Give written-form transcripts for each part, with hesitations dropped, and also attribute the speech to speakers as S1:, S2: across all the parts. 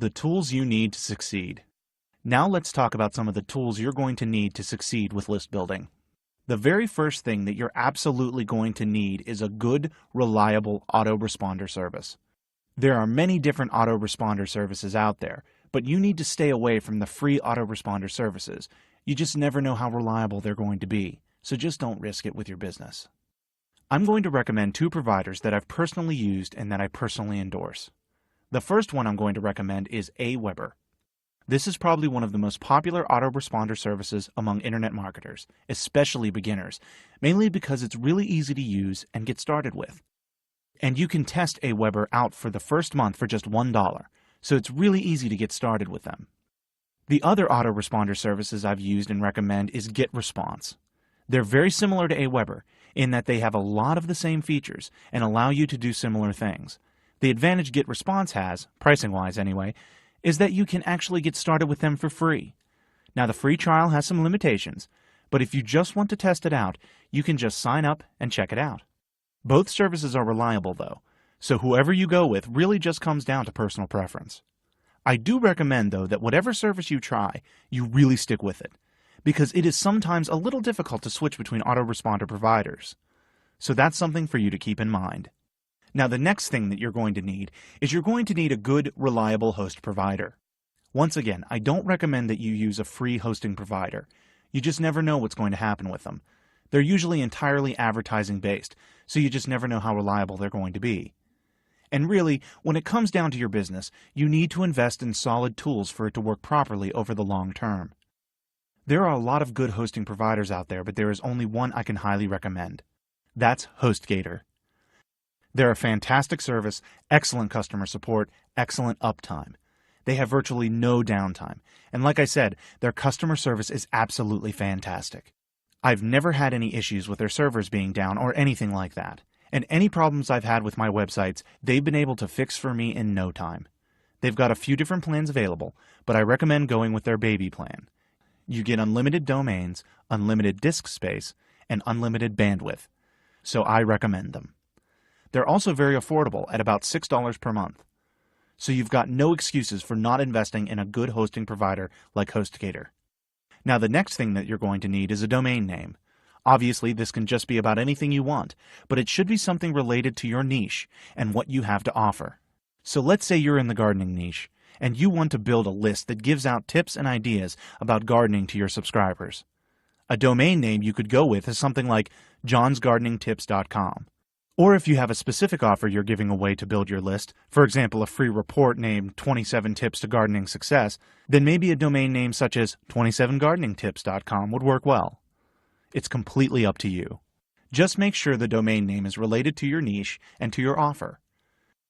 S1: The tools you need to succeed. Now let's talk about some of the tools you're going to need to succeed with list building. The very first thing that you're absolutely going to need is a good, reliable autoresponder service. There are many different autoresponder services out there, but you need to stay away from the free autoresponder services. You just never know how reliable they're going to be, so just don't risk it with your business. I'm going to recommend two providers that I've personally used and that I personally endorse. The first one I'm going to recommend is Aweber. This is probably one of the most popular autoresponder services among internet marketers, especially beginners, mainly because it's really easy to use and get started with. And you can test Aweber out for the first month for just $1, so it's really easy to get started with them. The other autoresponder services I've used and recommend is GetResponse. They're very similar to Aweber in that they have a lot of the same features and allow you to do similar things. The advantage GetResponse has, pricing-wise anyway, is that you can actually get started with them for free. Now the free trial has some limitations, but if you just want to test it out, you can just sign up and check it out. Both services are reliable though, so whoever you go with really just comes down to personal preference. I do recommend though that whatever service you try, you really stick with it, because it is sometimes a little difficult to switch between autoresponder providers. So that's something for you to keep in mind. Now the next thing that you're going to need is you're going to need a good, reliable host provider. Once again, I don't recommend that you use a free hosting provider. You just never know what's going to happen with them. They're usually entirely advertising based, so you just never know how reliable they're going to be. And really, when it comes down to your business, you need to invest in solid tools for it to work properly over the long term. There are a lot of good hosting providers out there, but there is only one I can highly recommend. That's HostGator. They're a fantastic service, excellent customer support, excellent uptime. They have virtually no downtime, and like I said, their customer service is absolutely fantastic. I've never had any issues with their servers being down or anything like that, and any problems I've had with my websites, they've been able to fix for me in no time. They've got a few different plans available, but I recommend going with their baby plan. You get unlimited domains, unlimited disk space, and unlimited bandwidth, so I recommend them. They're also very affordable at about $6 per month. So you've got no excuses for not investing in a good hosting provider like HostGator. Now the next thing that you're going to need is a domain name. Obviously this can just be about anything you want, but it should be something related to your niche and what you have to offer. So let's say you're in the gardening niche and you want to build a list that gives out tips and ideas about gardening to your subscribers. A domain name you could go with is something like johnsgardeningtips.com. Or if you have a specific offer you're giving away to build your list, for example a free report named 27 Tips to Gardening Success, then maybe a domain name such as 27gardeningtips.com would work well. It's completely up to you. Just make sure the domain name is related to your niche and to your offer.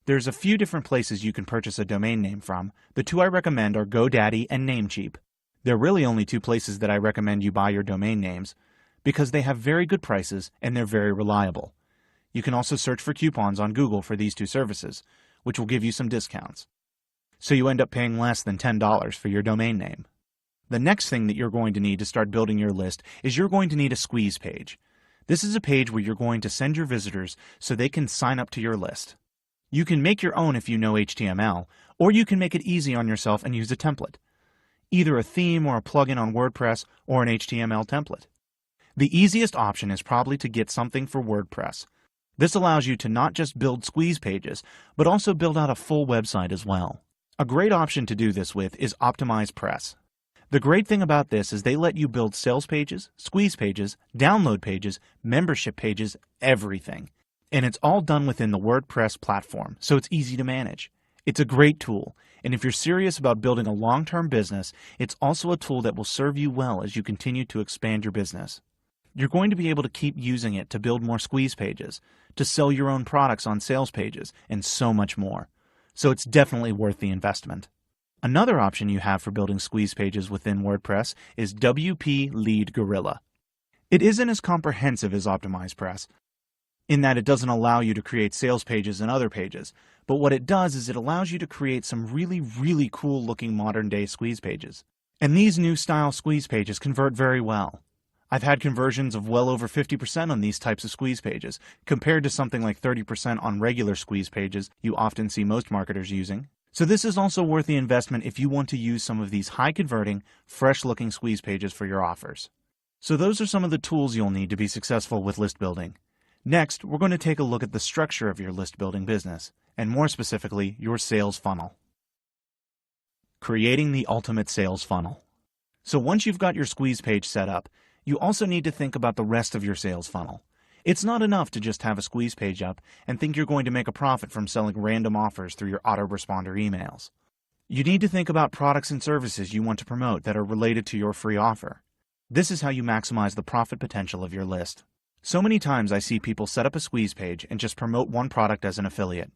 S1: There's a few different places you can purchase a domain name from. The two I recommend are GoDaddy and Namecheap. There are really only two places that I recommend you buy your domain names, because they have very good prices and they're very reliable. You can also search for coupons on Google for these two services, which will give you some discounts. So you end up paying less than $10 for your domain name. The next thing that you're going to need to start building your list is you're going to need a squeeze page. This is a page where you're going to send your visitors so they can sign up to your list. You can make your own if you know HTML, or you can make it easy on yourself and use a template. Either a theme or a plugin on WordPress or an HTML template. The easiest option is probably to get something for WordPress. This allows you to not just build squeeze pages, but also build out a full website as well. A great option to do this with is OptimizePress. The great thing about this is they let you build sales pages, squeeze pages, download pages, membership pages, everything. And it's all done within the WordPress platform, so it's easy to manage. It's a great tool, and if you're serious about building a long-term business, it's also a tool that will serve you well as you continue to expand your business. You're going to be able to keep using it to build more squeeze pages, to sell your own products on sales pages, and so much more. So it's definitely worth the investment. Another option you have for building squeeze pages within WordPress is WP Lead Gorilla. It isn't as comprehensive as OptimizePress, in that it doesn't allow you to create sales pages and other pages, but what it does is it allows you to create some really cool looking modern day squeeze pages. And these new style squeeze pages convert very well. I've had conversions of well over 50% on these types of squeeze pages, compared to something like 30% on regular squeeze pages you often see most marketers using. So this is also worth the investment if you want to use some of these high-converting, fresh-looking squeeze pages for your offers. So those are some of the tools you'll need to be successful with list building. Next, we're going to take a look at the structure of your list building business, and more specifically, your sales funnel. Creating the ultimate sales funnel. So once you've got your squeeze page set up, you also need to think about the rest of your sales funnel. It's not enough to just have a squeeze page up and think you're going to make a profit from selling random offers through your autoresponder emails. You need to think about products and services you want to promote that are related to your free offer. This is how you maximize the profit potential of your list. So many times I see people set up a squeeze page and just promote one product as an affiliate.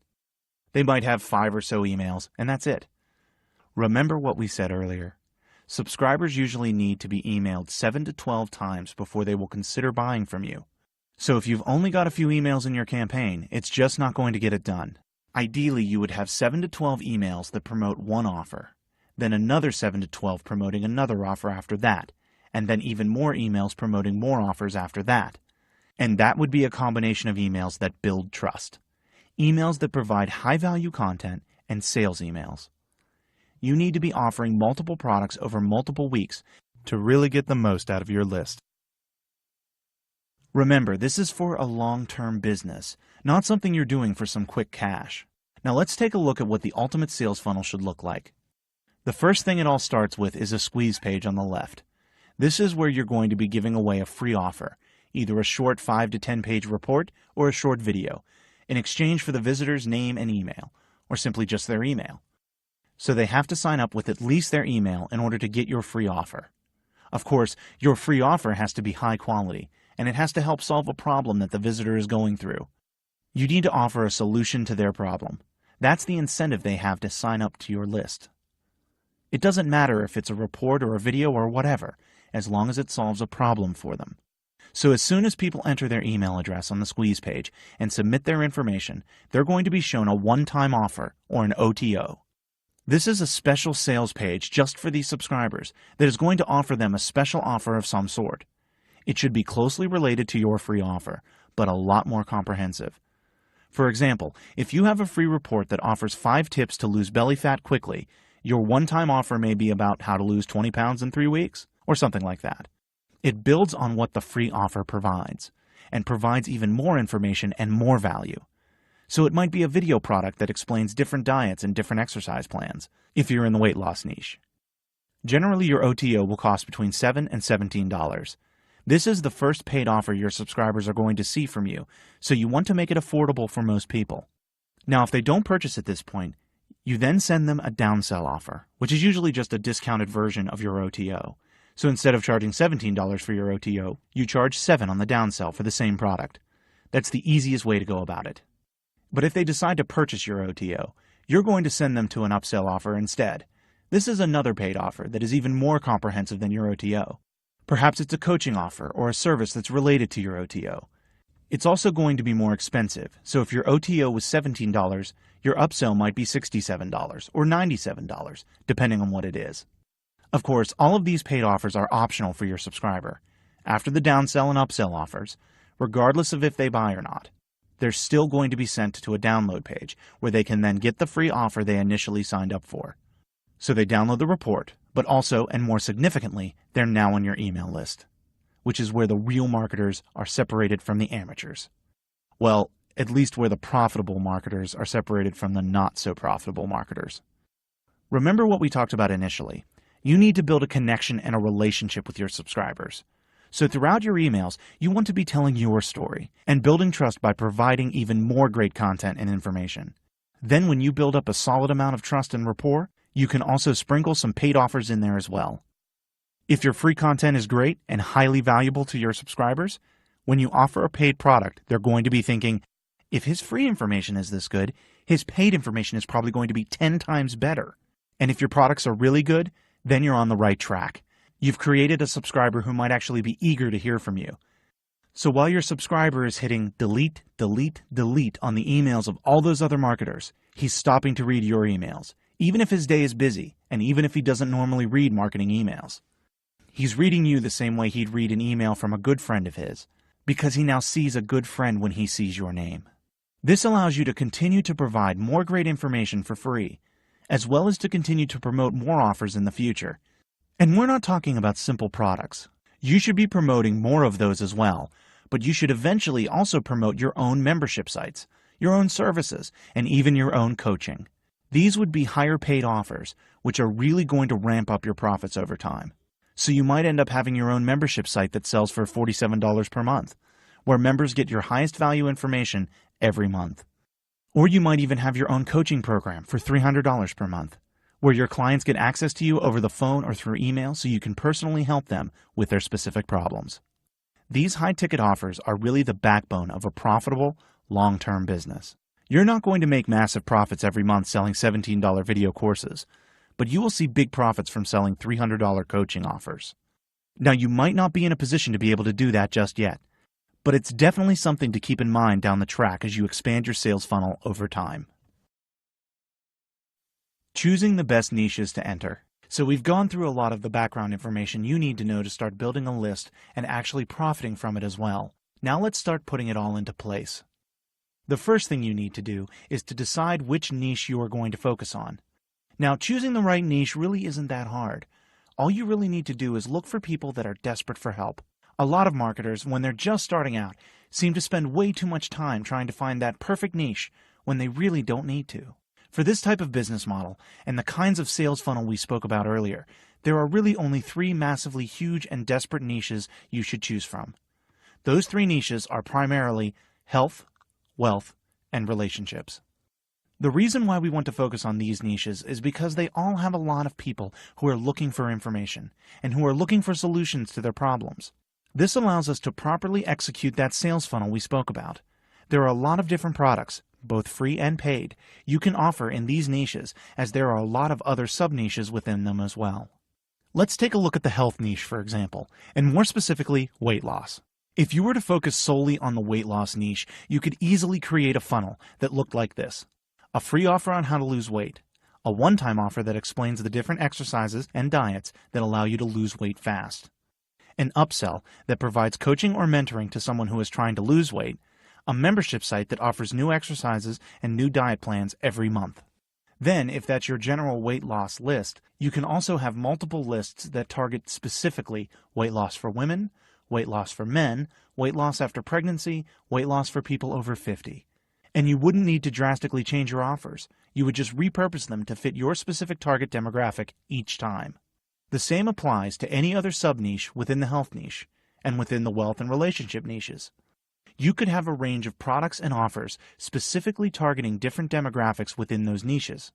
S1: They might have 5 or so emails, and that's it. Remember what we said earlier. Subscribers usually need to be emailed 7 to 12 times before they will consider buying from you. So if you've only got a few emails in your campaign, it's just not going to get it done. Ideally, you would have 7 to 12 emails that promote one offer, then another 7 to 12 promoting another offer after that, and then even more emails promoting more offers after that. And that would be a combination of emails that build trust. Emails that provide high-value content and sales emails. You need to be offering multiple products over multiple weeks to really get the most out of your list. Remember, this is for a long-term business, not something you're doing for some quick cash. Now let's take a look at what the ultimate sales funnel should look like. The first thing it all starts with is a squeeze page on the left. This is where you're going to be giving away a free offer, either a short 5 to 10 page report or a short video, in exchange for the visitor's name and email, or simply just their email. So they have to sign up with at least their email in order to get your free offer. Of course, your free offer has to be high quality, and it has to help solve a problem that the visitor is going through. You need to offer a solution to their problem. That's the incentive they have to sign up to your list. It doesn't matter if it's a report or a video or whatever, as long as it solves a problem for them. So as soon as people enter their email address on the squeeze page and submit their information, they're going to be shown a one-time offer, or an OTO. This is a special sales page just for these subscribers that is going to offer them a special offer of some sort. It should be closely related to your free offer, but a lot more comprehensive. For example, if you have a free report that offers 5 tips to lose belly fat quickly, your one-time offer may be about how to lose 20 pounds in 3 weeks, or something like that. It builds on what the free offer provides, and provides even more information and more value. So it might be a video product that explains different diets and different exercise plans, if you're in the weight loss niche. Generally, your OTO will cost between $7 and $17. This is the first paid offer your subscribers are going to see from you, so you want to make it affordable for most people. Now, if they don't purchase at this point, you then send them a downsell offer, which is usually just a discounted version of your OTO. So instead of charging $17 for your OTO, you charge $7 on the downsell for the same product. That's the easiest way to go about it. But if they decide to purchase your OTO, you're going to send them to an upsell offer instead. This is another paid offer that is even more comprehensive than your OTO. Perhaps it's a coaching offer or a service that's related to your OTO. It's also going to be more expensive, so if your OTO was $17, your upsell might be $67 or $97, depending on what it is. Of course, all of these paid offers are optional for your subscriber. After the downsell and upsell offers, regardless of if they buy or not, they're still going to be sent to a download page where they can then get the free offer they initially signed up for. So they download the report, but also, and more significantly, they're now on your email list, which is where the real marketers are separated from the amateurs. Well, at least where the profitable marketers are separated from the not-so-profitable marketers. Remember what we talked about initially. You need to build a connection and a relationship with your subscribers. So throughout your emails, you want to be telling your story and building trust by providing even more great content and information. Then when you build up a solid amount of trust and rapport, you can also sprinkle some paid offers in there as well. If your free content is great and highly valuable to your subscribers, when you offer a paid product, they're going to be thinking, if his free information is this good, his paid information is probably going to be 10 times better. And if your products are really good, then you're on the right track. You've created a subscriber who might actually be eager to hear from you. So while your subscriber is hitting delete, delete, delete on the emails of all those other marketers, he's stopping to read your emails, even if his day is busy, and even if he doesn't normally read marketing emails. He's reading you the same way he'd read an email from a good friend of his, because he now sees a good friend when he sees your name. This allows you to continue to provide more great information for free, as well as to continue to promote more offers in the future. And we're not talking about simple products. You should be promoting more of those as well, but you should eventually also promote your own membership sites, your own services, and even your own coaching. These would be higher paid offers, which are really going to ramp up your profits over time. So you might end up having your own membership site that sells for $47 per month, where members get your highest value information every month. Or you might even have your own coaching program for $300 per month, where your clients get access to you over the phone or through email so you can personally help them with their specific problems. These high-ticket offers are really the backbone of a profitable, long-term business. You're not going to make massive profits every month selling $17 video courses, but you will see big profits from selling $300 coaching offers. Now, you might not be in a position to be able to do that just yet, but it's definitely something to keep in mind down the track as you expand your sales funnel over time. Choosing the best niches to enter. So we've gone through a lot of the background information you need to know to start building a list and actually profiting from it as well. Now let's start putting it all into place. The first thing you need to do is to decide which niche you are going to focus on. Now, choosing the right niche really isn't that hard. All you really need to do is look for people that are desperate for help. A lot of marketers, when they're just starting out, seem to spend way too much time trying to find that perfect niche when they really don't need to. For this type of business model and the kinds of sales funnel we spoke about earlier, there are really only 3 massively huge and desperate niches you should choose from. Those 3 niches are primarily health, wealth, and relationships. The reason why we want to focus on these niches is because they all have a lot of people who are looking for information and who are looking for solutions to their problems. This allows us to properly execute that sales funnel we spoke about. There are a lot of different products, both free and paid, you can offer in these niches, as there are a lot of other sub-niches within them as well. Let's take a look at the health niche, for example, and more specifically, weight loss. If you were to focus solely on the weight loss niche, you could easily create a funnel that looked like this. A free offer on how to lose weight, a one-time offer that explains the different exercises and diets that allow you to lose weight fast, an upsell that provides coaching or mentoring to someone who is trying to lose weight, a membership site that offers new exercises and new diet plans every month. Then, if that's your general weight loss list, you can also have multiple lists that target specifically weight loss for women, weight loss for men, weight loss after pregnancy, weight loss for people over 50. And you wouldn't need to drastically change your offers. You would just repurpose them to fit your specific target demographic each time. The same applies to any other sub-niche within the health niche and within the wealth and relationship niches. You could have a range of products and offers specifically targeting different demographics within those niches.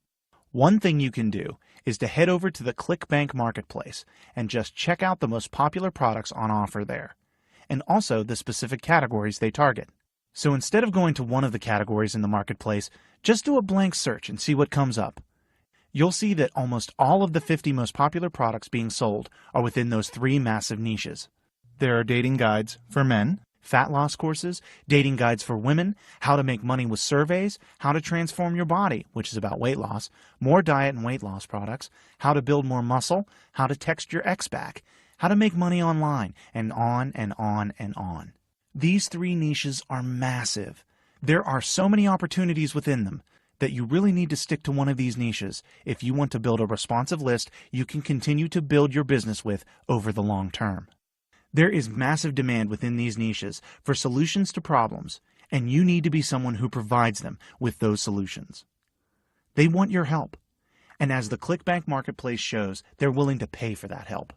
S1: One thing you can do is to head over to the ClickBank marketplace and just check out the most popular products on offer there, and also the specific categories they target. So instead of going to one of the categories in the marketplace, just do a blank search and see what comes up. You'll see that almost all of the 50 most popular products being sold are within those 3 massive niches. There are dating guides for men, fat loss courses, dating guides for women, how to make money with surveys, how to transform your body, which is about weight loss, more diet and weight loss products, how to build more muscle, how to text your ex back, how to make money online, and on and on and on. These 3 niches are massive. There are so many opportunities within them that you really need to stick to one of these niches if you want to build a responsive list you can continue to build your business with over the long term. There is massive demand within these niches for solutions to problems, and you need to be someone who provides them with those solutions. They want your help, and as the ClickBank marketplace shows, they're willing to pay for that help.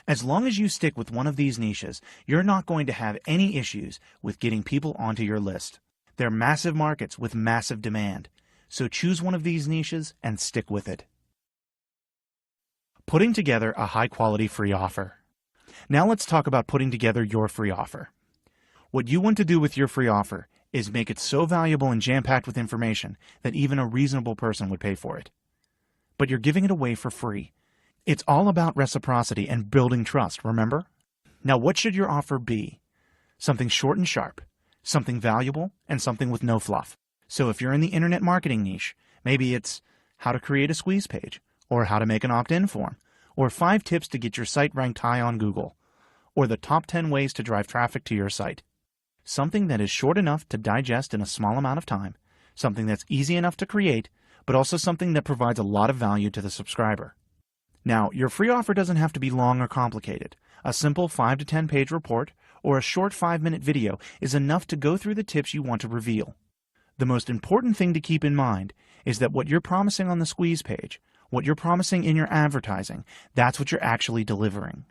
S1: As long as you stick with one of these niches, you're not going to have any issues with getting people onto your list. They're massive markets with massive demand, so choose one of these niches and stick with it. Putting together a high-quality free offer. Now let's talk about putting together your free offer. What you want to do with your free offer is make it so valuable and jam-packed with information that even a reasonable person would pay for it. But you're giving it away for free. It's all about reciprocity and building trust, remember? Now, what should your offer be? Something short and sharp, something valuable, and something with no fluff. So if you're in the internet marketing niche, maybe it's how to create a squeeze page, or how to make an opt-in form, or 5 tips to get your site ranked high on Google, or the top 10 ways to drive traffic to your site. Something that is short enough to digest in a small amount of time, something that's easy enough to create, but also something that provides a lot of value to the subscriber. Now, your free offer doesn't have to be long or complicated. A simple 5 to 10 page report or a short 5-minute video is enough to go through the tips you want to reveal. The most important thing to keep in mind is that what you're promising on the squeeze page, what you're promising in your advertising, that's what you're actually delivering.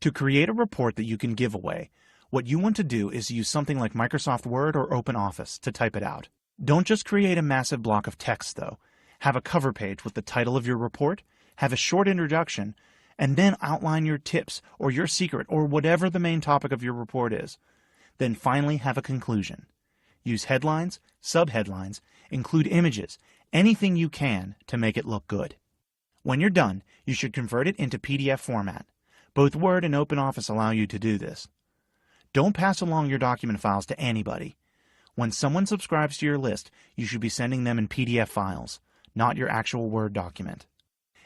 S1: To create a report that you can give away, what you want to do is use something like Microsoft Word or OpenOffice to type it out. Don't just create a massive block of text, though. Have a cover page with the title of your report, have a short introduction, and then outline your tips or your secret or whatever the main topic of your report is. Then finally have a conclusion. Use headlines, subheadlines, include images, anything you can to make it look good. When you're done, you should convert it into PDF format. Both Word and OpenOffice allow you to do this. Don't pass along your document files to anybody. When someone subscribes to your list, you should be sending them in PDF files, not your actual Word document.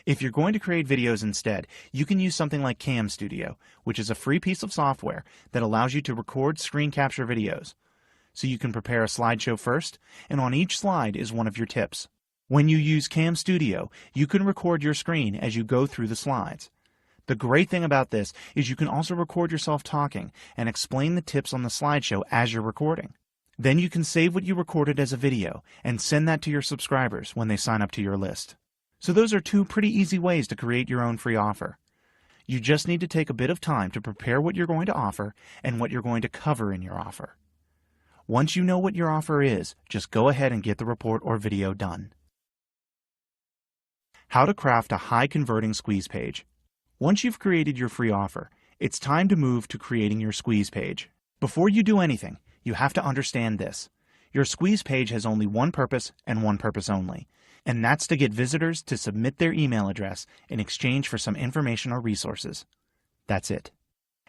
S1: If you're going to create videos instead, you can use something like Cam Studio, which is a free piece of software that allows you to record screen capture videos. So you can prepare a slideshow first, and on each slide is one of your tips. When you use Cam Studio, you can record your screen as you go through the slides. The great thing about this is you can also record yourself talking and explain the tips on the slideshow as you're recording. Then you can save what you recorded as a video and send that to your subscribers when they sign up to your list. So those are 2 pretty easy ways to create your own free offer. You just need to take a bit of time to prepare what you're going to offer and what you're going to cover in your offer. Once you know what your offer is, just go ahead and get the report or video done. How to craft a high-converting squeeze page. Once you've created your free offer, it's time to move to creating your squeeze page. Before you do anything, you have to understand this. Your squeeze page has only one purpose and one purpose only, and that's to get visitors to submit their email address in exchange for some information or resources. That's it.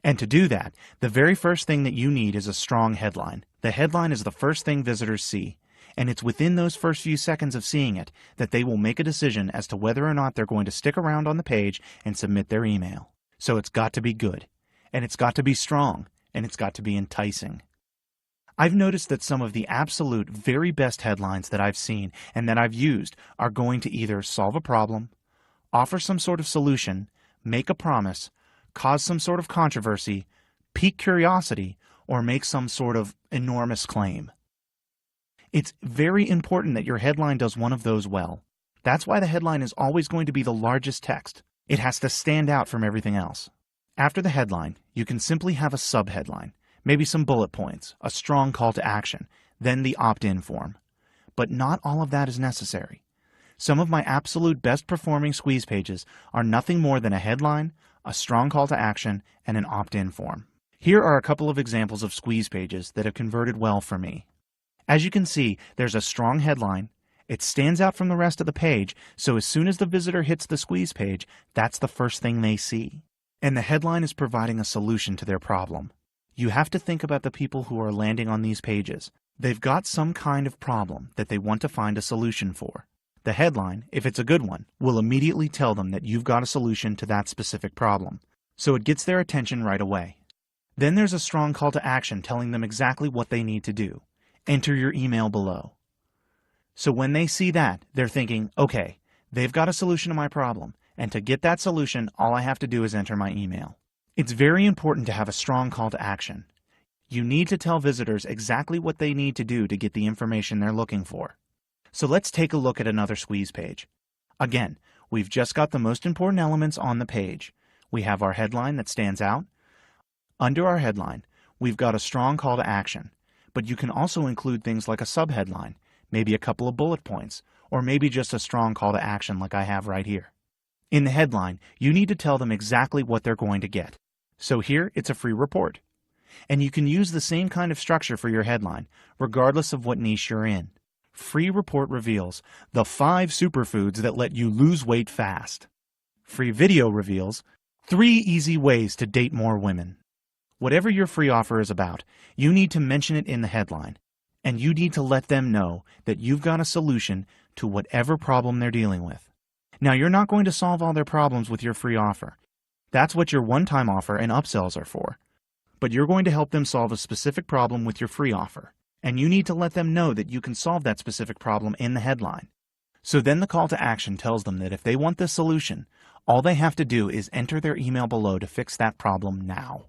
S1: And to do that, the very first thing that you need is a strong headline. The headline is the first thing visitors see, and it's within those first few seconds of seeing it that they will make a decision as to whether or not they're going to stick around on the page and submit their email. So it's got to be good, and it's got to be strong, and it's got to be enticing. I've noticed that some of the absolute very best headlines that I've seen and that I've used are going to either solve a problem, offer some sort of solution, make a promise, cause some sort of controversy, pique curiosity, or make some sort of enormous claim. It's very important that your headline does one of those well. That's why the headline is always going to be the largest text. It has to stand out from everything else. After the headline, you can simply have a subheadline. Maybe some bullet points, a strong call to action, then the opt-in form. But not all of that is necessary. Some of my absolute best performing squeeze pages are nothing more than a headline, a strong call to action, and an opt-in form. Here are a couple of examples of squeeze pages that have converted well for me. As you can see, there's a strong headline. It stands out from the rest of the page, so as soon as the visitor hits the squeeze page, that's the first thing they see. And the headline is providing a solution to their problem. You have to think about the people who are landing on these pages. They've got some kind of problem that they want to find a solution for. The headline, if it's a good one, will immediately tell them that you've got a solution to that specific problem, so it gets their attention right away. Then there's a strong call to action telling them exactly what they need to do. Enter your email below. So when they see that, they're thinking, okay, they've got a solution to my problem, and to get that solution, all I have to do is enter my email. It's very important to have a strong call to action. You need to tell visitors exactly what they need to do to get the information they're looking for. So let's take a look at another squeeze page. Again, we've just got the most important elements on the page. We have our headline that stands out. Under our headline, we've got a strong call to action, but you can also include things like a subheadline, maybe a couple of bullet points, or maybe just a strong call to action like I have right here. In the headline, you need to tell them exactly what they're going to get. So here, it's a free report. And you can use the same kind of structure for your headline, regardless of what niche you're in. Free report reveals the 5 superfoods that let you lose weight fast. Free video reveals 3 easy ways to date more women. Whatever your free offer is about, you need to mention it in the headline, and you need to let them know that you've got a solution to whatever problem they're dealing with. Now, you're not going to solve all their problems with your free offer. That's what your one-time offer and upsells are for. But you're going to help them solve a specific problem with your free offer, and you need to let them know that you can solve that specific problem in the headline. So then the call to action tells them that if they want this solution, all they have to do is enter their email below to fix that problem now.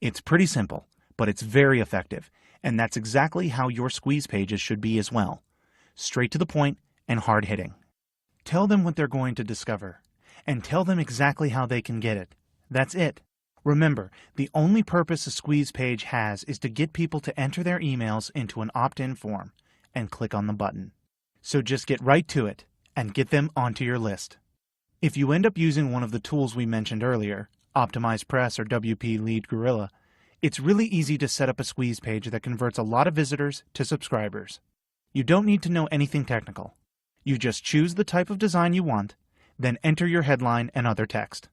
S1: It's pretty simple, but it's very effective, and that's exactly how your squeeze pages should be as well. Straight to the point and hard-hitting. Tell them what they're going to discover, and tell them exactly how they can get it. That's it. Remember, the only purpose a squeeze page has is to get people to enter their emails into an opt-in form and click on the button. So just get right to it and get them onto your list. If you end up using one of the tools we mentioned earlier, Optimize Press or WP Lead Gorilla, it's really easy to set up a squeeze page that converts a lot of visitors to subscribers. You don't need to know anything technical. You just choose the type of design you want, then enter your headline and other text.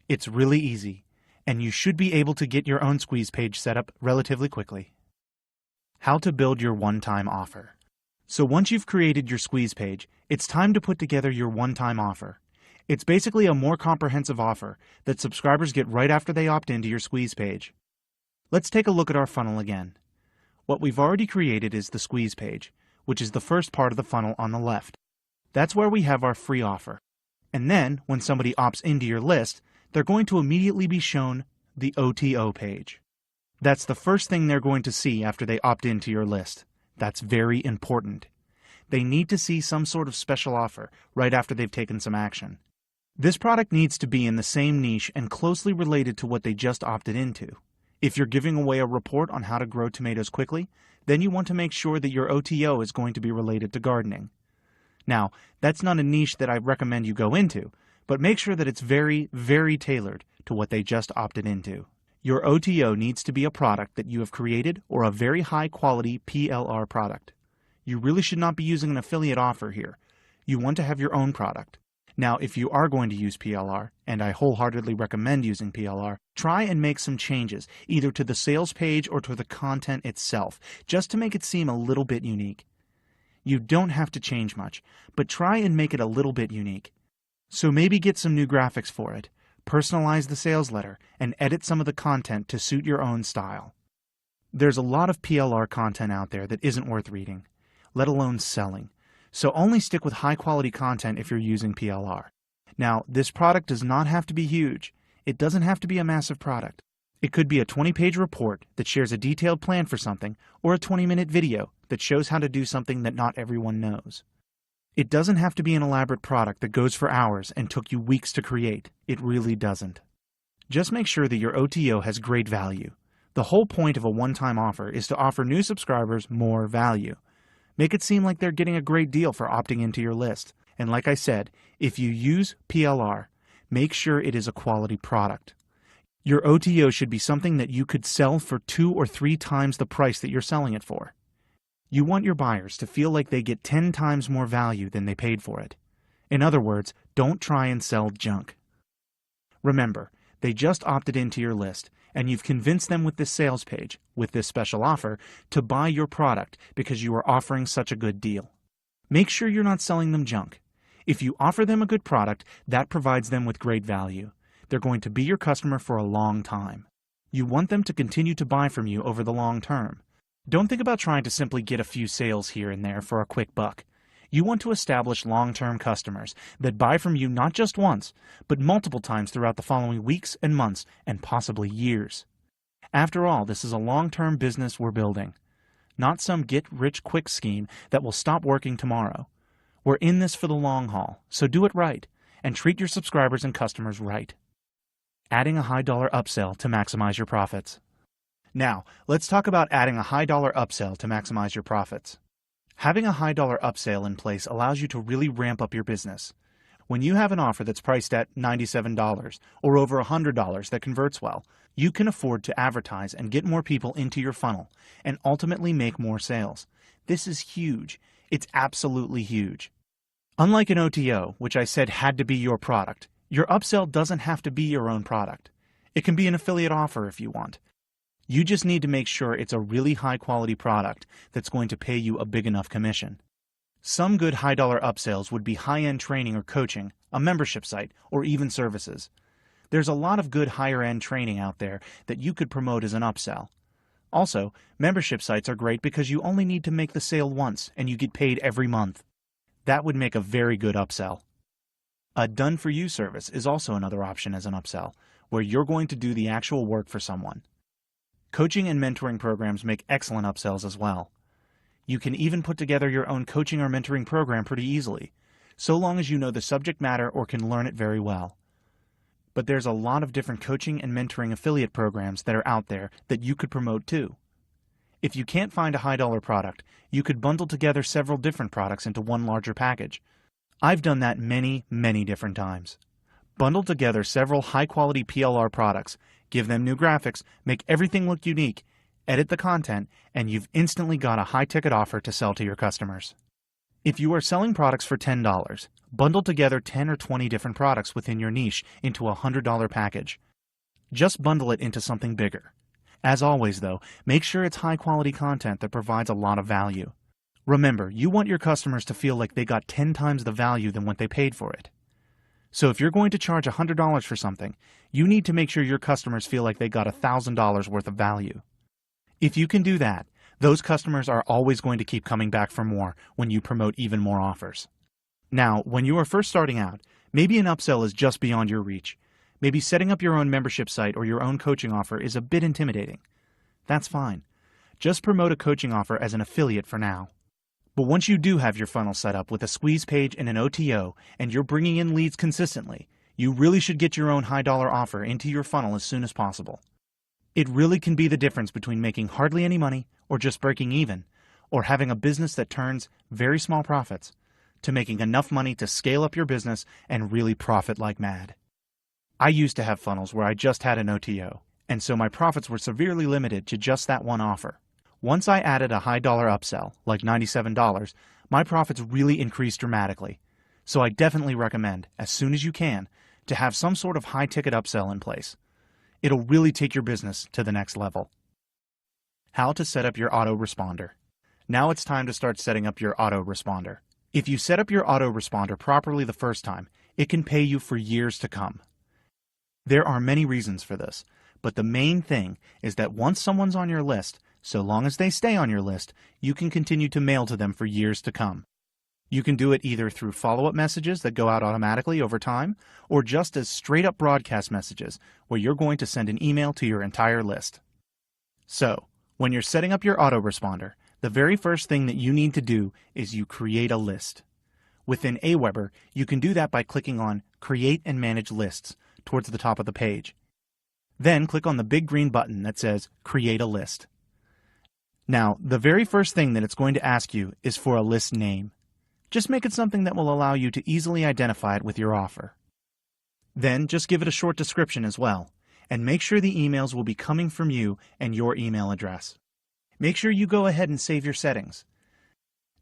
S1: It's really easy, and you should be able to get your own squeeze page set up relatively quickly. How to build your one-time offer. So once you've created your squeeze page, it's time to put together your one-time offer. It's basically a more comprehensive offer that subscribers get right after they opt into your squeeze page. Let's take a look at our funnel again. What we've already created is the squeeze page, which is the first part of the funnel on the left. That's where we have our free offer. And then, when somebody opts into your list, they're going to immediately be shown the OTO page. That's the first thing they're going to see after they opt into your list. That's very important. They need to see some sort of special offer right after they've taken some action. This product needs to be in the same niche and closely related to what they just opted into. If you're giving away a report on how to grow tomatoes quickly, then you want to make sure that your OTO is going to be related to gardening. Now, that's not a niche that I recommend you go into, but make sure that it's very, very tailored to what they just opted into. Your OTO needs to be a product that you have created or a very high-quality PLR product. You really should not be using an affiliate offer here. You want to have your own product. Now, if you are going to use PLR, and I wholeheartedly recommend using PLR, try and make some changes, either to the sales page or to the content itself, just to make it seem a little bit unique. You don't have to change much, but try and make it a little bit unique. So maybe get some new graphics for it, personalize the sales letter, and edit some of the content to suit your own style. There's a lot of PLR content out there that isn't worth reading, let alone selling. So only stick with high-quality content if you're using PLR. Now, this product does not have to be huge. It doesn't have to be a massive product. It could be a 20-page report that shares a detailed plan for something, or a 20-minute video that shows how to do something that not everyone knows. It doesn't have to be an elaborate product that goes for hours and took you weeks to create. It really doesn't. Just make sure that your OTO has great value. The whole point of a one-time offer is to offer new subscribers more value. Make it seem like they're getting a great deal for opting into your list. And like I said, if you use PLR, make sure it is a quality product. Your OTO should be something that you could sell for 2 or 3 times the price that you're selling it for. You want your buyers to feel like they get 10 times more value than they paid for it. In other words, don't try and sell junk. Remember, they just opted into your list, and you've convinced them with this sales page, with this special offer, to buy your product because you are offering such a good deal. Make sure you're not selling them junk. If you offer them a good product, that provides them with great value. They're going to be your customer for a long time. You want them to continue to buy from you over the long term. Don't think about trying to simply get a few sales here and there for a quick buck. You want to establish long-term customers that buy from you not just once, but multiple times throughout the following weeks and months, and possibly years. After all, this is a long-term business we're building, not some get-rich-quick scheme that will stop working tomorrow. We're in this for the long haul, so do it right, and treat your subscribers and customers right. Adding a high-dollar upsell to maximize your profits. Now, let's talk about adding a high-dollar upsell to maximize your profits. Having a high-dollar upsell in place allows you to really ramp up your business. When you have an offer that's priced at $97 or over $100 that converts well, you can afford to advertise and get more people into your funnel and ultimately make more sales. This is huge. It's absolutely huge. Unlike an OTO, which I said had to be your product, your upsell doesn't have to be your own product. It can be an affiliate offer if you want. You just need to make sure it's a really high-quality product that's going to pay you a big enough commission. Some good high-dollar upsells would be high-end training or coaching, a membership site, or even services. There's a lot of good higher-end training out there that you could promote as an upsell. Also, membership sites are great because you only need to make the sale once and you get paid every month. That would make a very good upsell. A done-for-you service is also another option as an upsell, where you're going to do the actual work for someone. Coaching and mentoring programs make excellent upsells as well. You can even put together your own coaching or mentoring program pretty easily, so long as you know the subject matter or can learn it very well. But there's a lot of different coaching and mentoring affiliate programs that are out there that you could promote too. If you can't find a high-dollar product, you could bundle together several different products into one larger package. I've done that many, many different times. Bundle together several high-quality PLR products, give them new graphics, make everything look unique, edit the content, and you've instantly got a high-ticket offer to sell to your customers. If you are selling products for $10, bundle together 10 or 20 different products within your niche into a $100 package. Just bundle it into something bigger. As always, though, make sure it's high-quality content that provides a lot of value. Remember, you want your customers to feel like they got 10 times the value than what they paid for it. So if you're going to charge $100 for something, you need to make sure your customers feel like they got $1,000 worth of value. If you can do that, those customers are always going to keep coming back for more when you promote even more offers. Now, when you are first starting out, maybe an upsell is just beyond your reach. Maybe setting up your own membership site or your own coaching offer is a bit intimidating. That's fine. Just promote a coaching offer as an affiliate for now. But once you do have your funnel set up with a squeeze page and an OTO, and you're bringing in leads consistently, you really should get your own high-dollar offer into your funnel as soon as possible. It really can be the difference between making hardly any money or just breaking even, or having a business that turns very small profits, to making enough money to scale up your business and really profit like mad. I used to have funnels where I just had an OTO, and so my profits were severely limited to just that one offer. Once I added a high-dollar upsell, like $97, my profits really increased dramatically. So I definitely recommend, as soon as you can, to have some sort of high-ticket upsell in place. It'll really take your business to the next level. How to set up your autoresponder. Now it's time to start setting up your autoresponder. If you set up your autoresponder properly the first time, it can pay you for years to come. There are many reasons for this, but the main thing is that once someone's on your list, so long as they stay on your list, you can continue to mail to them for years to come. You can do it either through follow-up messages that go out automatically over time, or just as straight-up broadcast messages where you're going to send an email to your entire list. So, when you're setting up your autoresponder, the very first thing that you need to do is you create a list. Within Aweber, you can do that by clicking on Create and Manage Lists towards the top of the page. Then click on the big green button that says Create a List. Now, the very first thing that it's going to ask you is for a list name. Just make it something that will allow you to easily identify it with your offer. Then just give it a short description as well, and make sure the emails will be coming from you and your email address. Make sure you go ahead and save your settings.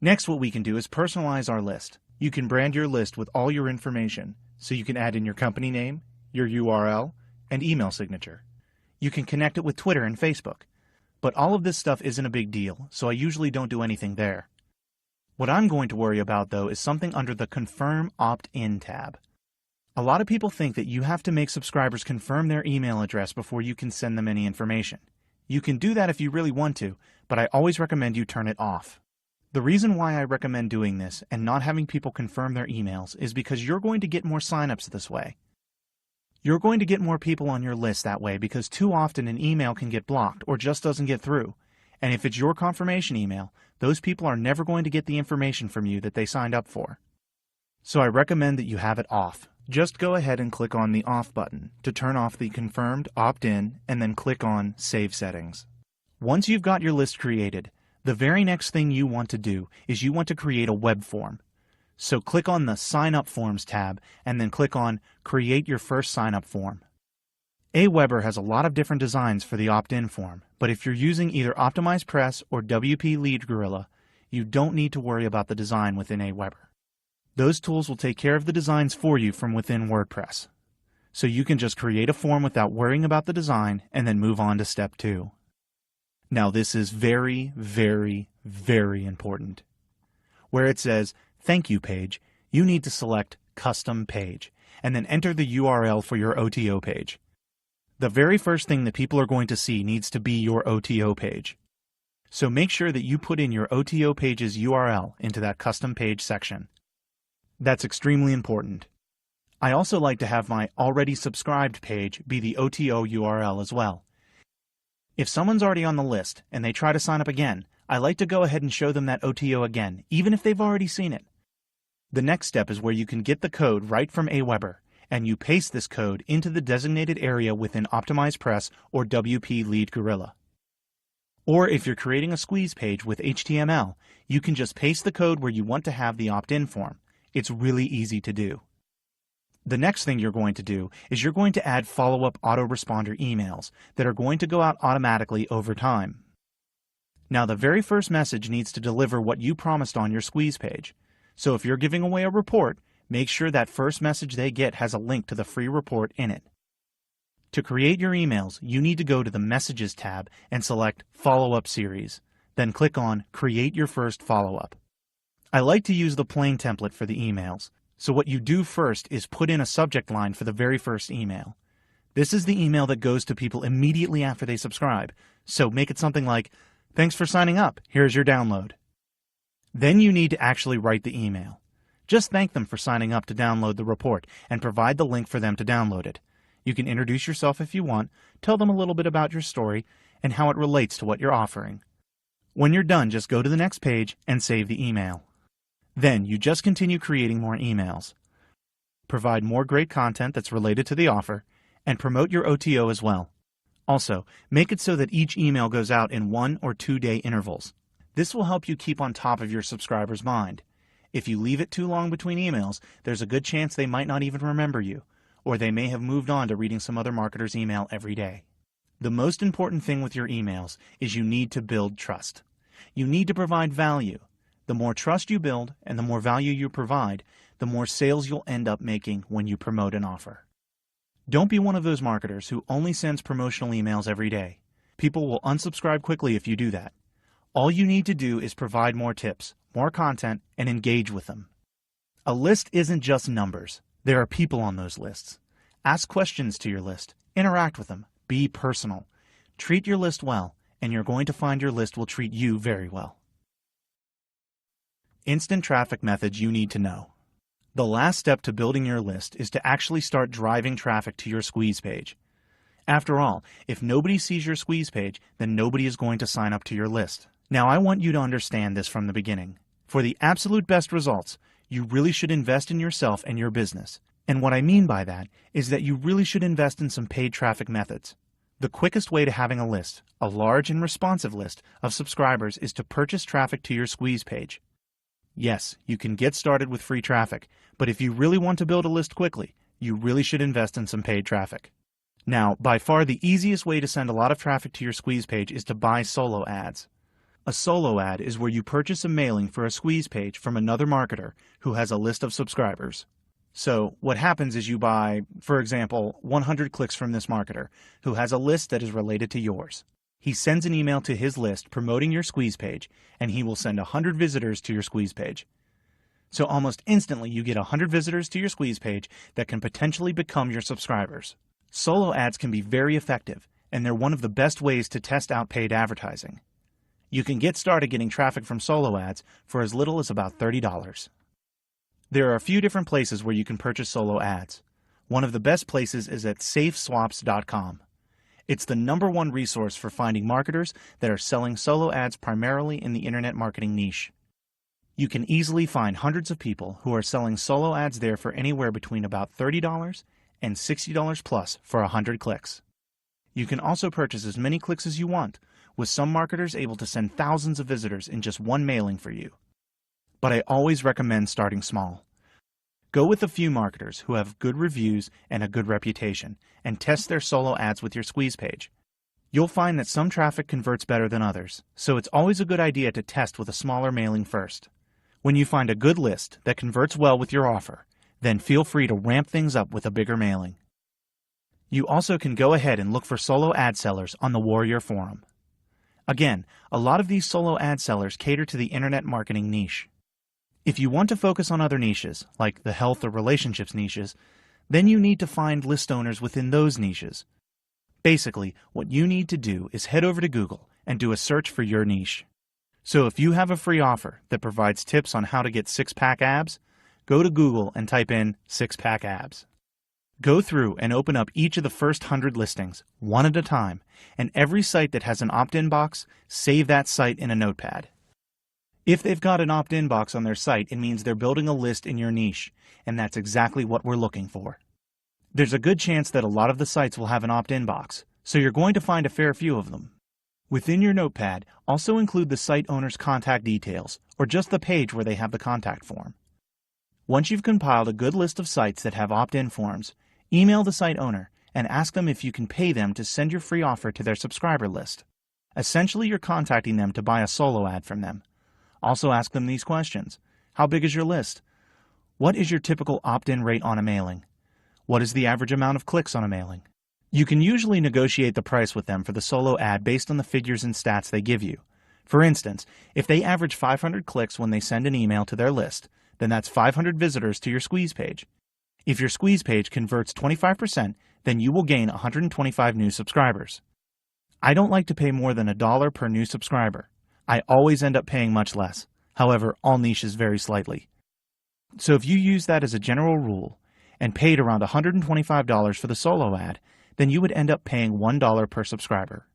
S1: Next, what we can do is personalize our list. You can brand your list with all your information, so you can add in your company name, your URL, and email signature. You can connect it with Twitter and Facebook. But all of this stuff isn't a big deal, so I usually don't do anything there. What I'm going to worry about, though, is something under the Confirm Opt-in tab. A lot of people think that you have to make subscribers confirm their email address before you can send them any information. You can do that if you really want to, but I always recommend you turn it off. The reason why I recommend doing this and not having people confirm their emails is because you're going to get more signups this way. You're going to get more people on your list that way because too often an email can get blocked or just doesn't get through. And if it's your confirmation email, those people are never going to get the information from you that they signed up for. So I recommend that you have it off. Just go ahead and click on the Off button to turn off the Confirmed Opt-in and then click on Save Settings. Once you've got your list created, the very next thing you want to do is you want to create a web form. So click on the Sign Up Forms tab and then click on Create Your First Sign Up Form. Aweber has a lot of different designs for the opt-in form, but if you're using either Optimize Press or WP Lead Gorilla, you don't need to worry about the design within Aweber. Those tools will take care of the designs for you from within WordPress. So you can just create a form without worrying about the design and then move on to step 2. Now this is very, very, very important. Where it says Thank You page, you need to select Custom Page and then enter the URL for your OTO page. The very first thing that people are going to see needs to be your OTO page. So make sure that you put in your OTO page's URL into that custom page section. That's extremely important. I also like to have my already subscribed page be the OTO URL as well. If someone's already on the list and they try to sign up again, I like to go ahead and show them that OTO again, even if they've already seen it. The next step is where you can get the code right from Aweber, and you paste this code into the designated area within Optimize Press or WP Lead Gorilla. Or if you're creating a squeeze page with HTML, you can just paste the code where you want to have the opt-in form. It's really easy to do. The next thing you're going to do is you're going to add follow-up autoresponder emails that are going to go out automatically over time. Now, the very first message needs to deliver what you promised on your squeeze page. So if you're giving away a report, make sure that first message they get has a link to the free report in it. To create your emails, you need to go to the Messages tab and select Follow-up Series. Then click on Create Your First Follow-up. I like to use the plain template for the emails. So what you do first is put in a subject line for the very first email. This is the email that goes to people immediately after they subscribe. So make it something like, "Thanks for signing up. Here's your download." Then you need to actually write the email. Just thank them for signing up to download the report and provide the link for them to download it. You can introduce yourself if you want, tell them a little bit about your story and how it relates to what you're offering. When you're done, just go to the next page and save the email. Then you just continue creating more emails. Provide more great content that's related to the offer, and promote your OTO as well. Also, make it so that each email goes out in 1 or 2 day intervals. This will help you keep on top of your subscribers' mind. If you leave it too long between emails, there's a good chance they might not even remember you, or they may have moved on to reading some other marketer's email every day. The most important thing with your emails is you need to build trust. You need to provide value. The more trust you build and the more value you provide, the more sales you'll end up making when you promote an offer. Don't be one of those marketers who only sends promotional emails every day. People will unsubscribe quickly if you do that. All you need to do is provide more tips, more content, and engage with them. A list isn't just numbers. There are people on those lists. Ask questions to your list. Interact with them. Be personal. Treat your list well, and you're going to find your list will treat you very well. Instant traffic methods you need to know. The last step to building your list is to actually start driving traffic to your squeeze page. After all, if nobody sees your squeeze page, then nobody is going to sign up to your list. Now, I want you to understand this from the beginning. For the absolute best results, you really should invest in yourself and your business. And what I mean by that is that you really should invest in some paid traffic methods. The quickest way to having a list, a large and responsive list of subscribers, is to purchase traffic to your squeeze page. Yes, you can get started with free traffic, but if you really want to build a list quickly, you really should invest in some paid traffic. Now, by far the easiest way to send a lot of traffic to your squeeze page is to buy solo ads. A solo ad is where you purchase a mailing for a squeeze page from another marketer who has a list of subscribers. So what happens is you buy, for example, 100 clicks from this marketer who has a list that is related to yours. He sends an email to his list promoting your squeeze page, and he will send 100 visitors to your squeeze page. So almost instantly you get 100 visitors to your squeeze page that can potentially become your subscribers. Solo ads can be very effective, and they're one of the best ways to test out paid advertising. You can get started getting traffic from solo ads for as little as about $30. There are a few different places where you can purchase solo ads. One of the best places is at safeswaps.com. It's the #1 resource for finding marketers that are selling solo ads primarily in the internet marketing niche. You can easily find hundreds of people who are selling solo ads there for anywhere between about $30 and $60 plus for 100 clicks. You can also purchase as many clicks as you want, with some marketers able to send thousands of visitors in just one mailing for you. But I always recommend starting small. Go with a few marketers who have good reviews and a good reputation, and test their solo ads with your squeeze page. You'll find that some traffic converts better than others, so it's always a good idea to test with a smaller mailing first. When you find a good list that converts well with your offer, then feel free to ramp things up with a bigger mailing. You also can go ahead and look for solo ad sellers on the Warrior Forum. Again, a lot of these solo ad sellers cater to the internet marketing niche. If you want to focus on other niches, like the health or relationships niches, then you need to find list owners within those niches. Basically, what you need to do is head over to Google and do a search for your niche. So if you have a free offer that provides tips on how to get six-pack abs, Go to Google and type in six-pack abs. Go through and open up each of the first 100 listings, one at a time, and every site that has an opt-in box, save that site in a notepad. If they've got an opt-in box on their site, it means they're building a list in your niche, and that's exactly what we're looking for. There's a good chance that a lot of the sites will have an opt-in box, so you're going to find a fair few of them. Within your notepad, also include the site owner's contact details, or just the page where they have the contact form. Once you've compiled a good list of sites that have opt-in forms, email the site owner and ask them if you can pay them to send your free offer to their subscriber list. Essentially, you're contacting them to buy a solo ad from them. Also ask them these questions. How big is your list? What is your typical opt-in rate on a mailing? What is the average amount of clicks on a mailing? You can usually negotiate the price with them for the solo ad based on the figures and stats they give you. For instance, if they average 500 clicks when they send an email to their list, then that's 500 visitors to your squeeze page. If your squeeze page converts 25%, then you will gain 125 new subscribers. I don't like to pay more than $1 per new subscriber. I always end up paying much less. However, all niches vary slightly. So if you use that as a general rule and paid around $125 for the solo ad, then you would end up paying $1 per subscriber.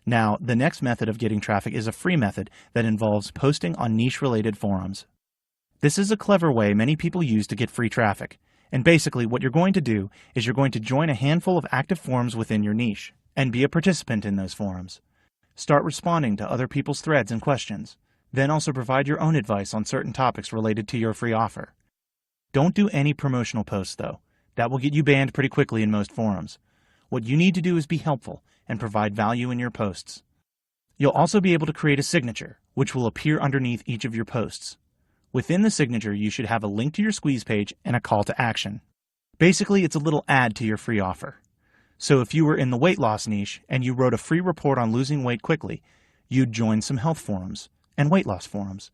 S1: Now, the next method of getting traffic is a free method that involves posting on niche-related forums. This is a clever way many people use to get free traffic. And basically, what you're going to do is you're going to join a handful of active forums within your niche and be a participant in those forums. Start responding to other people's threads and questions. Then also provide your own advice on certain topics related to your free offer. Don't do any promotional posts, though. That will get you banned pretty quickly in most forums. What you need to do is be helpful and provide value in your posts. You'll also be able to create a signature, which will appear underneath each of your posts. Within the signature, you should have a link to your squeeze page and a call to action. Basically, it's a little add to your free offer. So if you were in the weight loss niche and you wrote a free report on losing weight quickly, you'd join some health forums and weight loss forums.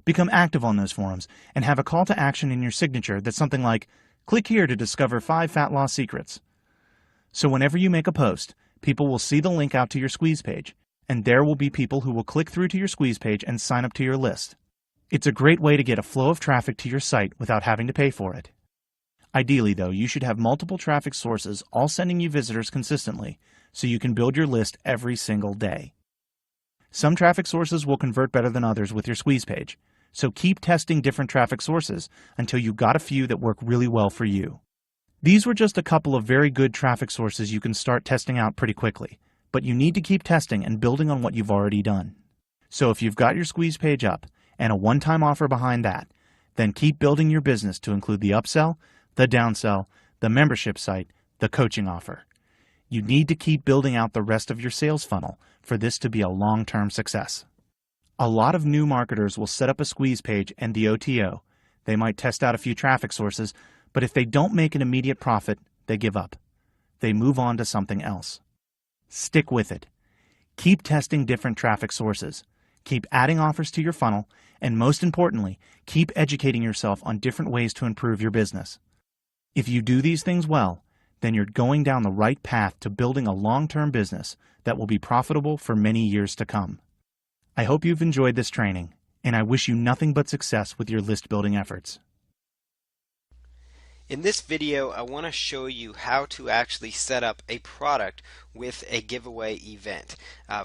S1: Become active on those forums and have a call to action in your signature that's something like, click here to discover 5 fat loss secrets. So whenever you make a post, people will see the link out to your squeeze page, and there will be people who will click through to your squeeze page and sign up to your list. It's a great way to get a flow of traffic to your site without having to pay for it. Ideally, though, you should have multiple traffic sources all sending you visitors consistently, so you can build your list every single day. Some traffic sources will convert better than others with your squeeze page, so keep testing different traffic sources until you've got a few that work really well for you. These were just a couple of very good traffic sources you can start testing out pretty quickly, but you need to keep testing and building on what you've already done. So if you've got your squeeze page up, and a one-time offer behind that, then keep building your business to include the upsell, the downsell, the membership site, the coaching offer. You need to keep building out the rest of your sales funnel for this to be a long-term success. A lot of new marketers will set up a squeeze page and the OTO. They might test out a few traffic sources, but if they don't make an immediate profit, they give up. They move on to something else. Stick with it. Keep testing different traffic sources. Keep adding offers to your funnel, and most importantly, keep educating yourself on different ways to improve your business. If you do these things well, then you're going down the right path to building a long-term business that will be profitable for many years to come. I hope you've enjoyed this training, and I wish you nothing but success with your list building efforts.
S2: In this video, I want to show you how to actually set up a product with a giveaway event.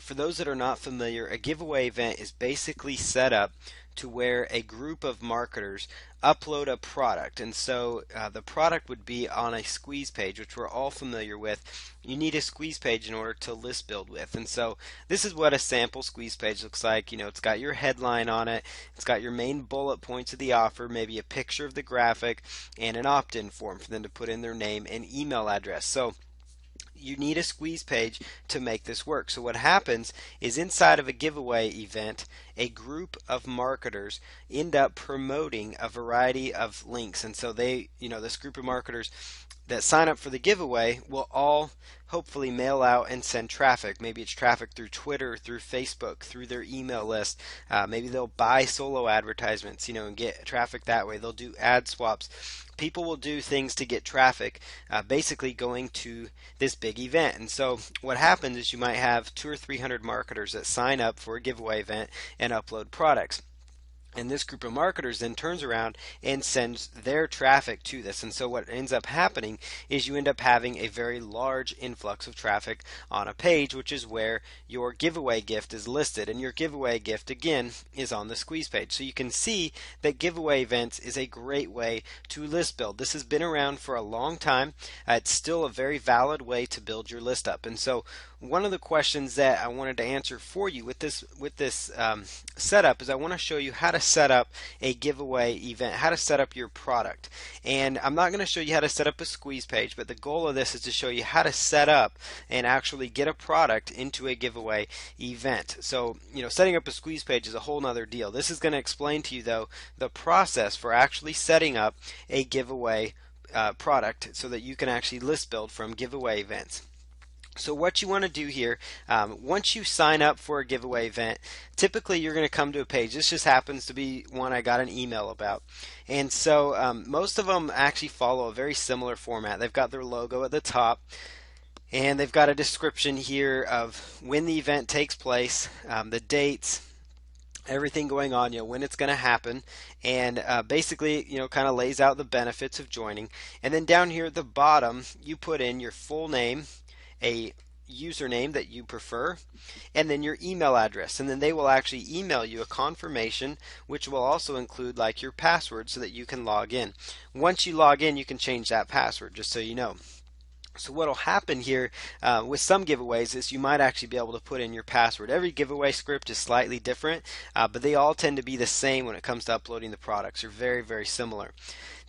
S2: For those that are not familiar, a giveaway event is basically set up to where a group of marketers upload a product, and so the product would be on a squeeze page, which we're all familiar with. You need a squeeze page in order to list build with, and so this is what a sample squeeze page looks like. You know, it's got your headline on it, it's got your main bullet points of the offer, maybe a picture of the graphic, and an opt-in form for them to put in their name and email address. So you need a squeeze page to make this work. So what happens is inside of a giveaway event, a group of marketers end up promoting a variety of links, and so they, this group of marketers that sign up for the giveaway will all hopefully mail out and send traffic. Maybe it's traffic through Twitter, through Facebook, through their email list. Maybe they'll buy solo advertisements, and get traffic that way. They'll do ad swaps. People will do things to get traffic, basically going to this big event. And so what happens is you might have 200 or 300 marketers that sign up for a giveaway event and upload products. And this group of marketers then turns around and sends their traffic to this. And so what ends up happening is you end up having a very large influx of traffic on a page, which is where your giveaway gift is listed. And your giveaway gift, again, is on the squeeze page. So you can see that giveaway events is a great way to list build. This has been around for a long time. It's still a very valid way to build your list up. And so one of the questions that I wanted to answer for you with this setup is I want to show you how to set up a giveaway event, how to set up your product. And I'm not going to show you how to set up a squeeze page, but the goal of this is to show you how to set up and actually get a product into a giveaway event. So, setting up a squeeze page is a whole nother deal. This is going to explain to you, though, the process for actually setting up a giveaway product so that you can actually list build from giveaway events. So what you want to do here, once you sign up for a giveaway event, typically you're going to come to a page. This just happens to be one I got an email about. And so most of them actually follow a very similar format. They've got their logo at the top, and they've got a description here of when the event takes place, the dates, everything going on, when it's going to happen, and basically, kind of lays out the benefits of joining. And then down here at the bottom, you put in your full name, a username that you prefer, and then your email address, and then they will actually email you a confirmation, which will also include like your password so that you can log in. Once you log in, you can change that password, just so you know. So what will happen here with some giveaways is you might actually be able to put in your password. Every giveaway script is slightly different, but they all tend to be the same when it comes to uploading the products. They're very, very similar.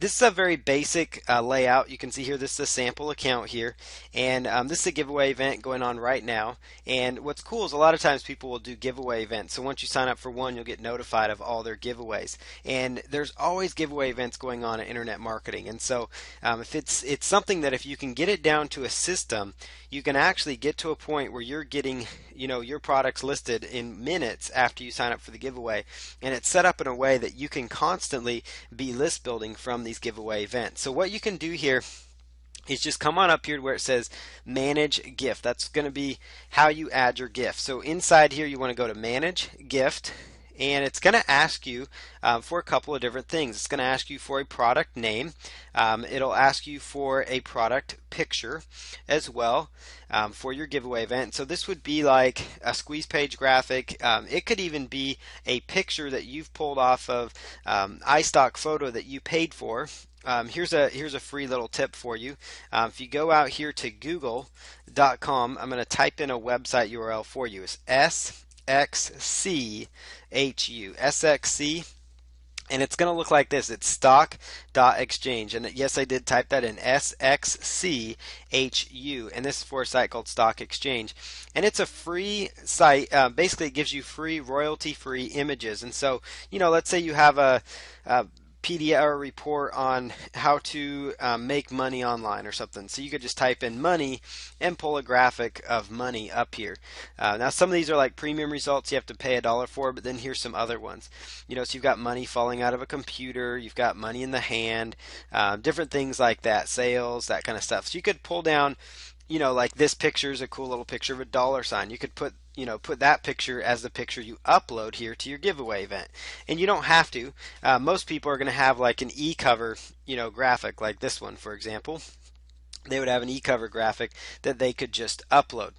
S2: This is a very basic layout. You can see here this is a sample account here, and this is a giveaway event going on right now. And what's cool is a lot of times people will do giveaway events. So once you sign up for one, you'll get notified of all their giveaways. And there's always giveaway events going on in internet marketing. And so if it's something that if you can get it down to a system, you can actually get to a point where you're getting your products listed in minutes after you sign up for the giveaway, and it's set up in a way that you can constantly be list building from these giveaway events. So what you can do here is just come on up here to where it says manage gift. That's going to be how you add your gift. So inside here you want to go to manage gift, and it's going to ask you for a couple of different things. It's going to ask you for a product name. It'll ask you for a product picture as well for your giveaway event. So this would be like a squeeze page graphic. It could even be a picture that you've pulled off of iStock photo that you paid for. Here's a free little tip for you. If you go out here to google.com, I'm going to type in a website URL for you. It's SXCHU, SXC, and it's going to look like this. It's stock.exchange, and yes, I did type that in, SXCHU, and this is for a site called Stock Exchange, and it's a free site. Basically, it gives you free, royalty-free images. And so, let's say you have a PDF or report on how to make money online or something. So you could just type in money and pull a graphic of money up here. Now some of these are like premium results you have to pay $1 for, but then here's some other ones. So you've got money falling out of a computer, you've got money in the hand, different things like that, sales, that kind of stuff. So you could pull down, like this picture is a cool little picture of a dollar sign. You could put that picture as the picture you upload here to your giveaway event. And you don't have to. Most people are going to have like an e-cover, graphic like this one, for example. They would have an e-cover graphic that they could just upload.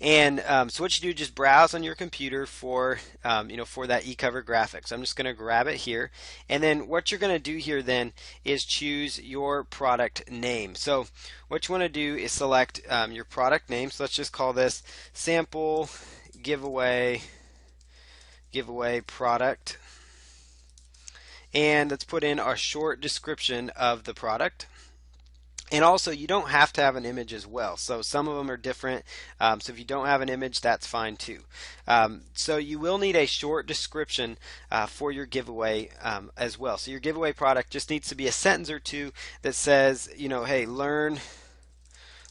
S2: And so what you do, just browse on your computer for for that e-cover graphic. So I'm just going to grab it here, and then what you're going to do here then is choose your product name. So what you want to do is select your product name. So let's just call this sample giveaway product, and let's put in our short description of the product. And also, you don't have to have an image as well. So some of them are different. So if you don't have an image, that's fine too. So you will need a short description for your giveaway as well. So your giveaway product just needs to be a sentence or two that says, hey, learn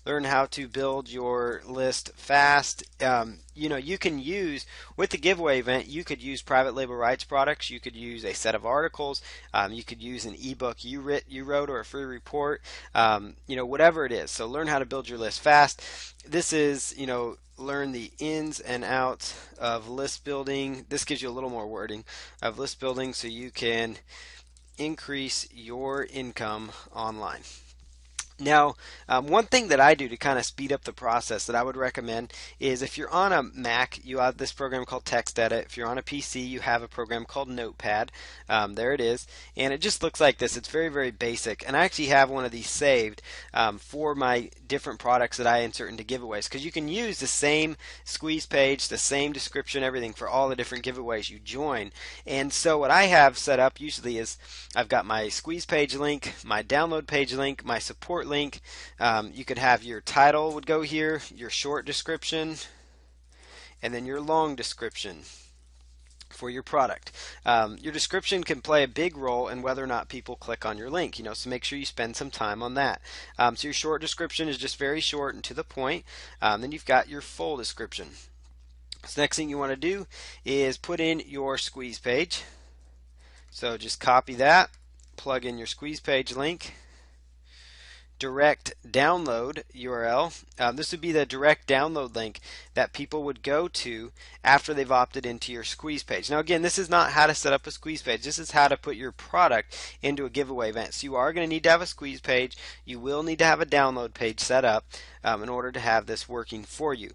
S2: learn how to build your list fast. You can use, with the giveaway event, you could use private label rights products, you could use a set of articles, you could use an ebook you wrote or a free report, whatever it is. So learn how to build your list fast. This is, learn the ins and outs of list building. This gives you a little more wording of list building so you can increase your income online. Now, one thing that I do to kind of speed up the process that I would recommend is, if you're on a Mac, you have this program called TextEdit. If you're on a PC, you have a program called Notepad. There it is. And it just looks like this. It's very, very basic. And I actually have one of these saved for my different products that I insert into giveaways, because you can use the same squeeze page, the same description, everything for all the different giveaways you join. And so what I have set up usually is I've got my squeeze page link, my download page link, my support link. You could have your title would go here, your short description, and then your long description for your product. Your description can play a big role in whether or not people click on your link, so make sure you spend some time on that. So your short description is just very short and to the point. Then you've got your full description. So next thing you want to do is put in your squeeze page. So just copy that, plug in your squeeze page link, direct download URL. This would be the direct download link that people would go to after they've opted into your squeeze page. Now again, this is not how to set up a squeeze page. This is how to put your product into a giveaway event. So you are going to need to have a squeeze page. You will need to have a download page set up in order to have this working for you.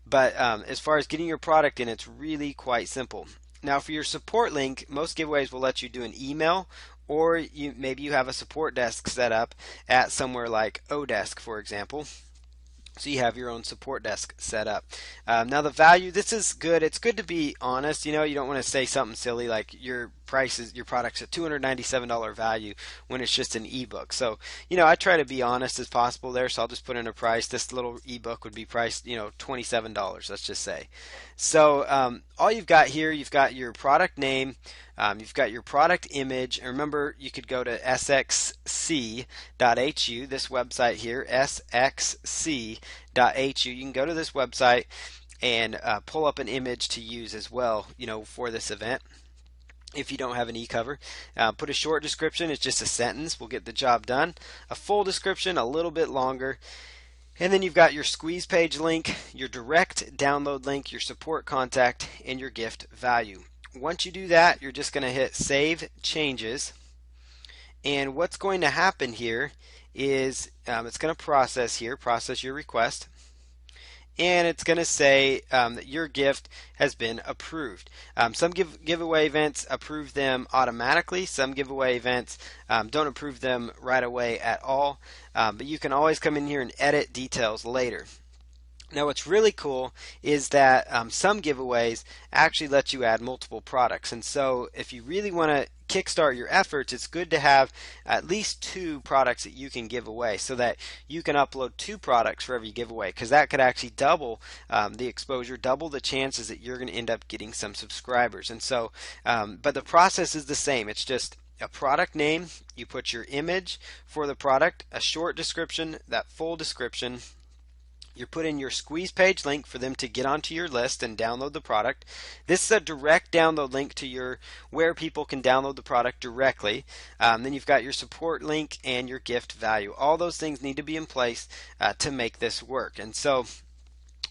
S2: But as far as getting your product in, it's really quite simple. Now for your support link, most giveaways will let you do an email, or maybe you have a support desk set up at somewhere like Odesk, for example. So you have your own support desk set up. Now the value, this is good. It's good to be honest. You don't want to say something silly like your product's a $297 value when it's just an ebook. So I try to be honest as possible there. So I'll just put in a price. This little ebook would be priced $27. Let's just say. So all you've got here, you've got your product name. You've got your product image. And remember, you could go to sxc.hu, this website here, sxc.hu. You can go to this website and pull up an image to use as well, for this event. If you don't have an e-cover, put a short description. It's just a sentence. We'll get the job done. A full description, a little bit longer. And then you've got your squeeze page link, your direct download link, your support contact, and your gift value. Once you do that, you're just going to hit Save Changes. And what's going to happen here is it's going to process your request. And it's going to say that your gift has been approved. Some giveaway events approve them automatically. Some giveaway events don't approve them right away at all. But you can always come in here and edit details later. Now what's really cool is that some giveaways actually let you add multiple products. And so if you really want to kickstart your efforts, it's good to have at least 2 products that you can give away, so that you can upload 2 products for every giveaway, because that could actually double the exposure, double the chances that you're going to end up getting some subscribers. And so, but the process is the same. It's just a product name, you put your image for the product, a short description, that full description. You put in your squeeze page link for them to get onto your list and download the product. This is a direct download link to where people can download the product directly. Then you've got your support link and your gift value. All those things need to be in place to make this work. And so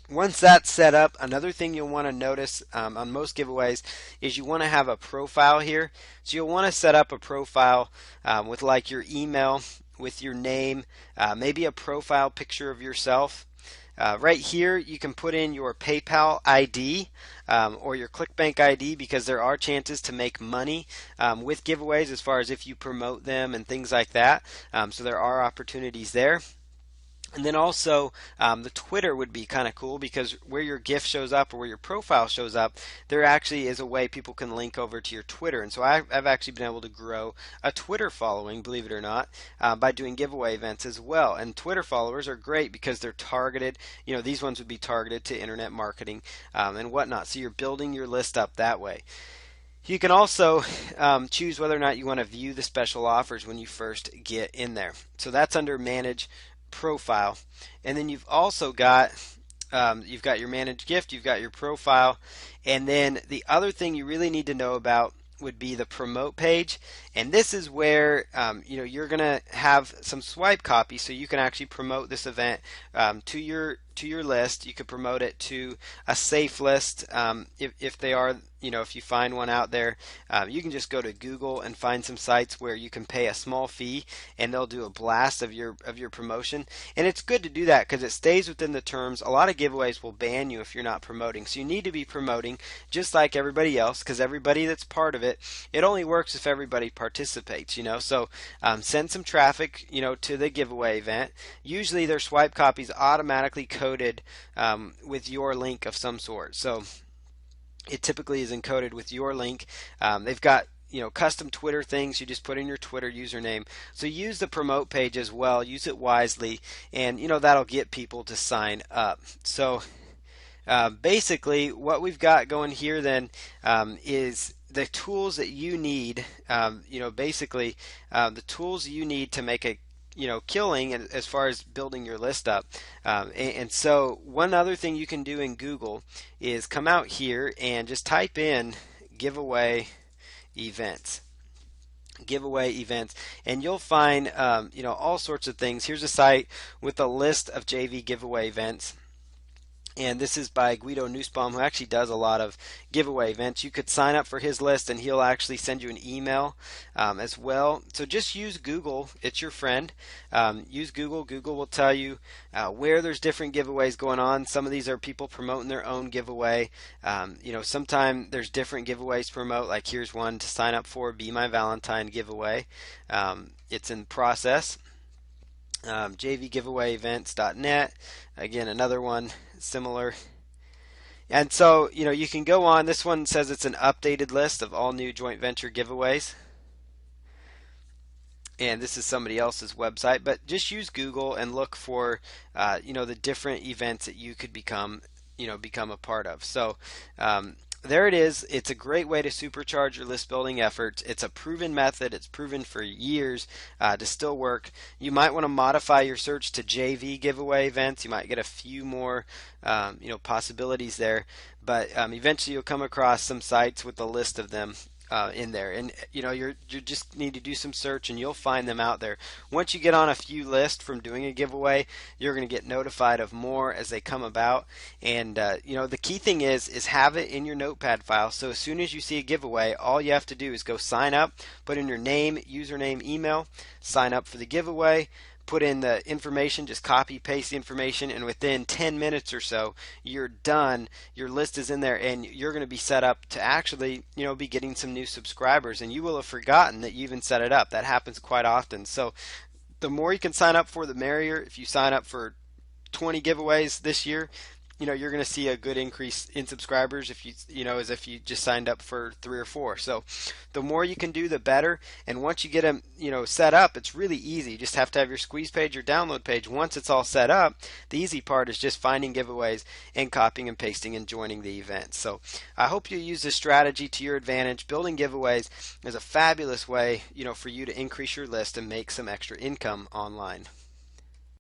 S2: once that's set up, another thing you'll want to notice on most giveaways is you want to have a profile here. So you'll want to set up a profile with like your email, with your name, maybe a profile picture of yourself. Right here you can put in your PayPal ID or your ClickBank ID, because there are chances to make money with giveaways as far as if you promote them and things like that. So there are opportunities there. And then also the Twitter would be kind of cool, because where your gift shows up or where your profile shows up, there actually is a way people can link over to your Twitter. And so I've actually been able to grow a Twitter following, believe it or not, by doing giveaway events as well. And Twitter followers are great because they're targeted. These ones would be targeted to internet marketing and whatnot. So you're building your list up that way. You can also choose whether or not you want to view the special offers when you first get in there. So that's under Manage profile, and then you've got your managed gift, you've got your profile, and then the other thing you really need to know about would be the promote page. And this is where you're going to have some swipe copy, so you can actually promote this event to your list. You could promote it to a safe list, if they are, if you find one out there. You can just go to Google and find some sites where you can pay a small fee and they'll do a blast of your promotion. And it's good to do that because it stays within the terms. A lot of giveaways will ban you if you're not promoting, so you need to be promoting just like everybody else, because everybody that's part of it, it only works if everybody participates. So send some traffic to the giveaway event. Usually their swipe copies automatically coded with your link of some sort, so it typically is encoded with your link. They've got custom Twitter things. You just put in your Twitter username. So use the promote page as well. Use it wisely, and that'll get people to sign up. So basically what we've got going here then is the tools that you need. Basically the tools you need to make a killing as far as building your list up. And so one other thing you can do in Google is come out here and just type in giveaway events, and you'll find all sorts of things. Here's a site with a list of JV giveaway events. And this is by Guido Nussbaum, who actually does a lot of giveaway events. You could sign up for his list and he'll actually send you an email as well. So just use Google. It's your friend. Use Google. Google will tell you where there's different giveaways going on. Some of these are people promoting their own giveaway. Sometimes there's different giveaways to promote. Like here's one to sign up for, Be My Valentine giveaway. It's in process. JVGiveawayEvents.net. Again, another one similar. And so, you can go on. This one says it's an updated list of all new joint venture giveaways. And this is somebody else's website, but just use Google and look for, the different events that you could become a part of. So, there it is. It's a great way to supercharge your list building efforts. It's a proven method. It's proven for years to still work. You might want to modify your search to JV giveaway events. You might get a few more possibilities there, but eventually you'll come across some sites with a list of them in there, and you just need to do some search and you'll find them out there. Once you get on a few lists from doing a giveaway, you're going to get notified of more as they come about. And the key thing is have it in your notepad file, so as soon as you see a giveaway, all you have to do is go sign up, put in your name, username, email, sign up for the giveaway, put in the information, just copy paste the information, and within 10 minutes or so you're done. Your list is in there and you're going to be set up to actually be getting some new subscribers, and you will have forgotten that you even set it up. That happens quite often. So the more you can sign up for, the merrier. If you sign up for 20 giveaways this year, you're going to see a good increase in subscribers if as if you just signed up for 3 or 4. So the more you can do, the better. And once you get them set up, it's really easy. You just have to have your squeeze page or download page. Once it's all set up, the easy part is just finding giveaways and copying and pasting and joining the event. So I hope you use this strategy to your advantage. Building giveaways is a fabulous way for you to increase your list and make some extra income online.